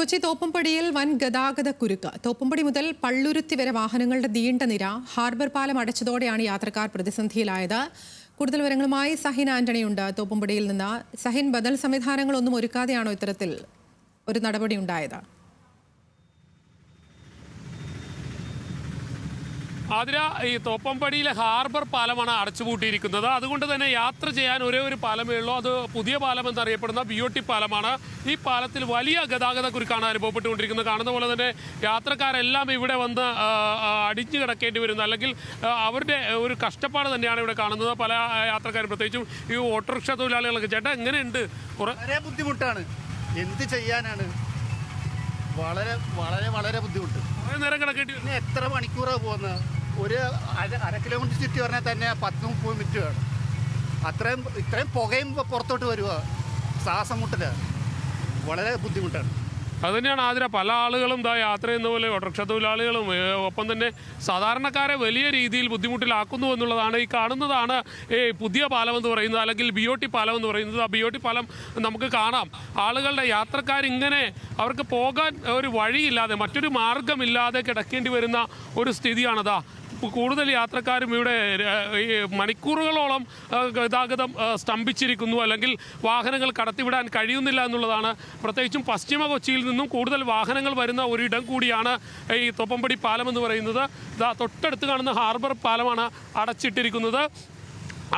കൊച്ചി തോപ്പുംപടിയിൽ വൻ ഗതാഗത കുരുക്ക്. തോപ്പുംപടി മുതൽ പള്ളുരുത്തി വരെ വാഹനങ്ങളുടെ നീണ്ട നിര. ഹാർബർ പാലം അടച്ചതോടെയാണ് യാത്രക്കാർ പ്രതിസന്ധിയിലായത്. കൂടുതൽ വിവരങ്ങളുമായി സഹിൻ ആന്റണിയുണ്ട് തോപ്പുംപടിയിൽ നിന്ന്. സഹിൻ, ബദൽ സംവിധാനങ്ങളൊന്നും ഒരുക്കാതെയാണോ ഇത്തരത്തിൽ ഒരു നടപടി ഉണ്ടായത്? ആതിര, ഈ തോപ്പംപടിയിലെ ഹാർബർ പാലമാണ് അടച്ചുപൂട്ടിയിരിക്കുന്നത്. അതുകൊണ്ട് തന്നെ യാത്ര ചെയ്യാൻ ഒരേ ഒരു പാലമേ ഉള്ളൂ. അത് പുതിയ പാലം എന്നറിയപ്പെടുന്ന BOT പാലമാണ്. ഈ പാലത്തിൽ വലിയ ഗതാഗത കുരുക്കാണ് അനുഭവപ്പെട്ടുകൊണ്ടിരിക്കുന്നത്. കാണുന്ന പോലെ തന്നെ യാത്രക്കാരെല്ലാം ഇവിടെ വന്ന് അടിഞ്ഞു കിടക്കേണ്ടി വരുന്നു, അല്ലെങ്കിൽ അവരുടെ ഒരു കഷ്ടപ്പാട് തന്നെയാണ് ഇവിടെ കാണുന്നത്. പല യാത്രക്കാരും, പ്രത്യേകിച്ചും ഈ ഓട്ടോറിക്ഷ തൊഴിലാളികളൊക്കെ. ചേട്ടാ, എങ്ങനെയുണ്ട്? വളരെ ബുദ്ധിമുട്ടാണ്. എന്ത് ചെയ്യാനാണ്? വളരെ വളരെ വളരെ ബുദ്ധിമുട്ട്. കുറേ നേരം കിടക്കേണ്ടി വരും. എത്ര മണിക്കൂറാണ് പോകുന്നത്? ഒരു അര കിലോമീറ്റർ ചുറ്റി പറഞ്ഞാൽ തന്നെ 10-30 മിനിറ്റ് വേണം. ഇത്രയും പുകയും പുറത്തോട്ട് വരുക, ശ്വാസം മുട്ടല്, വളരെ ബുദ്ധിമുട്ടാണ്. അതുതന്നെയാണ് ആതിര. പല ആളുകളും യാത്ര ചെയ്യുന്ന പോലെ ഓട്ടോറിക്ഷ തൊഴിലാളികളും ഒപ്പം തന്നെ സാധാരണക്കാരെ വലിയ രീതിയിൽ ബുദ്ധിമുട്ടിലാക്കുന്നു എന്നുള്ളതാണ്. ഈ കാണുന്നതാണ് പുതിയ പാലം എന്ന് പറയുന്നത്, അല്ലെങ്കിൽ BOT പാലം എന്ന് പറയുന്നത്. ആ BOT പാലം നമുക്ക് കാണാം. ആളുകളുടെ യാത്രക്കാരിങ്ങനെ അവർക്ക് പോകാൻ ഒരു വഴിയില്ലാതെ, മറ്റൊരു മാർഗമില്ലാതെ കിടക്കേണ്ടി വരുന്ന ഒരു സ്ഥിതിയാണതാ. കൂടുതൽ യാത്രക്കാരും ഇവിടെ മണിക്കൂറുകളോളം ഗതാഗതം സ്തംഭിച്ചിരിക്കുന്നു, അല്ലെങ്കിൽ വാഹനങ്ങൾ കടത്തിവിടാൻ കഴിയുന്നില്ല എന്നുള്ളതാണ്. പ്രത്യേകിച്ചും പശ്ചിമ കൊച്ചിയിൽ നിന്നും കൂടുതൽ വാഹനങ്ങൾ വരുന്ന ഒരിടം കൂടിയാണ് ഈ തോപ്പംപടി പാലം എന്ന് പറയുന്നത്. തൊട്ടടുത്ത് കാണുന്ന ഹാർബർ പാലമാണ് അടച്ചിട്ടിരിക്കുന്നത്.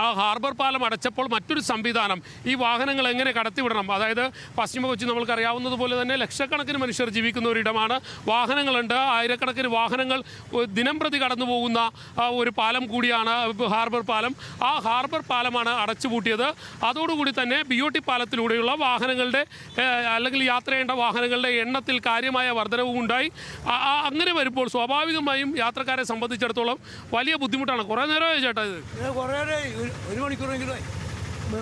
ആ ഹാർബർ പാലം അടച്ചപ്പോൾ മറ്റൊരു സംവിധാനം, ഈ വാഹനങ്ങൾ എങ്ങനെ കടത്തിവിടണം. അതായത് പശ്ചിമ കൊച്ചി നമ്മൾക്കറിയാവുന്നതുപോലെ തന്നെ ലക്ഷക്കണക്കിന് മനുഷ്യർ ജീവിക്കുന്ന ഒരിടമാണ്. വാഹനങ്ങളുണ്ട്, ആയിരക്കണക്കിന് വാഹനങ്ങൾ ദിനം പ്രതി കടന്നു പോകുന്ന ഒരു പാലം കൂടിയാണ് ഹാർബർ പാലം. ആ ഹാർബർ പാലമാണ് അടച്ചുപൂട്ടിയത്. അതോടുകൂടി തന്നെ BOT പാലത്തിലൂടെയുള്ള വാഹനങ്ങളുടെ, അല്ലെങ്കിൽ യാത്ര ചെയ്യേണ്ട വാഹനങ്ങളുടെ എണ്ണത്തിൽ കാര്യമായ വർധനവും ഉണ്ടായി. അങ്ങനെ വരുമ്പോൾ സ്വാഭാവികമായും യാത്രക്കാരെ സംബന്ധിച്ചിടത്തോളം വലിയ ബുദ്ധിമുട്ടാണ്. കുറേ നേരമായി ചേട്ടാ ഇത്? ഒരു മണിക്കൂറെങ്കിലും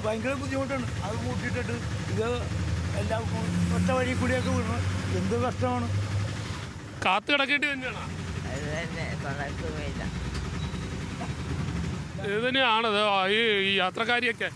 ഭയങ്കര ബുദ്ധിമുട്ടാണ്. അത് കൂട്ടിയിട്ടിട്ട് ഇത് എല്ലാം ഒറ്റ വഴി കൂടിയൊക്കെ വിടണം. എന്ത് കഷ്ടമാണ്. കാത്തു കിടക്കേണ്ടി തന്നെയാണ്. ഇത് തന്നെയാണത് ഈ യാത്രക്കാരിയൊക്കെ.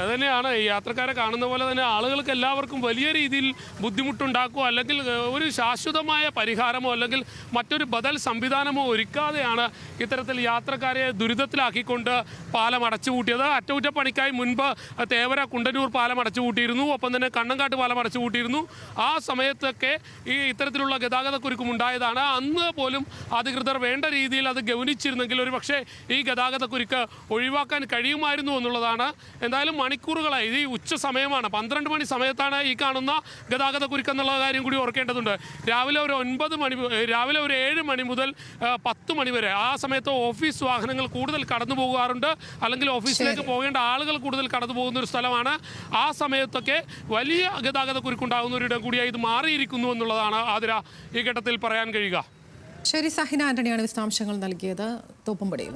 അതുതന്നെയാണ് ഈ യാത്രക്കാരെ കാണുന്ന പോലെ തന്നെ ആളുകൾക്ക് എല്ലാവർക്കും വലിയ രീതിയിൽ ബുദ്ധിമുട്ടുണ്ടാക്കുമോ, അല്ലെങ്കിൽ ഒരു ശാശ്വതമായ പരിഹാരമോ അല്ലെങ്കിൽ മറ്റൊരു ബദൽ സംവിധാനമോ ഒരുക്കാതെയാണ് ഇത്തരത്തിൽ യാത്രക്കാരെ ദുരിതത്തിലാക്കിക്കൊണ്ട് പാലം അടച്ചുപൂട്ടിയത്. അറ്റകുറ്റപ്പണിക്കായി മുൻപ് തേവര കുണ്ടന്നൂർ പാലം അടച്ചുപൂട്ടിയിരുന്നു, ഒപ്പം തന്നെ കണ്ണങ്കാട്ട് പാലം അടച്ചുപൂട്ടിയിരുന്നു. ആ സമയത്തൊക്കെ ഈ ഇത്തരത്തിലുള്ള ഗതാഗത കുരുക്കും ഉണ്ടായതാണ്. അന്ന് പോലും അധികൃതർ വേണ്ട രീതിയിൽ അത് ഗൗനിച്ചിരുന്നെങ്കിൽ ഒരു പക്ഷേ ഈ ഗതാഗത കുരുക്ക് ഒഴിവാക്കാൻ കഴിയുമായിരുന്നു എന്നുള്ളതാണ്. എന്തായാലും മണിക്കൂറുകളായി, ഈ ഉച്ച സമയമാണ്, 12 മണി സമയത്താണ് ഈ കാണുന്ന ഗതാഗത കുരുക്കെന്നുള്ള കാര്യം കൂടി ഓർക്കേണ്ടതുണ്ട്. രാവിലെ ഒരു 7 മണി മുതൽ 10 മണി വരെ ആ സമയത്ത് ഓഫീസ് വാഹനങ്ങൾ കൂടുതൽ കടന്നു പോകാറുണ്ട്, അല്ലെങ്കിൽ ഓഫീസിലേക്ക് പോകേണ്ട ആളുകൾ കൂടുതൽ കടന്നു പോകുന്ന ഒരു സ്ഥലമാണ്. ആ സമയത്തൊക്കെ വലിയ ഗതാഗത കുരുക്കുണ്ടാകുന്ന ഒരിടം കൂടിയായി ഇത് മാറിയിരിക്കുന്നു എന്നുള്ളതാണ് ആതിര ഈ ഘട്ടത്തിൽ പറയാൻ കഴിയുക. ശരി, സഹിൻ ആന്റണിയാണ് വിശദാംശങ്ങൾ നൽകിയത് തോപ്പുംപടിയിൽ.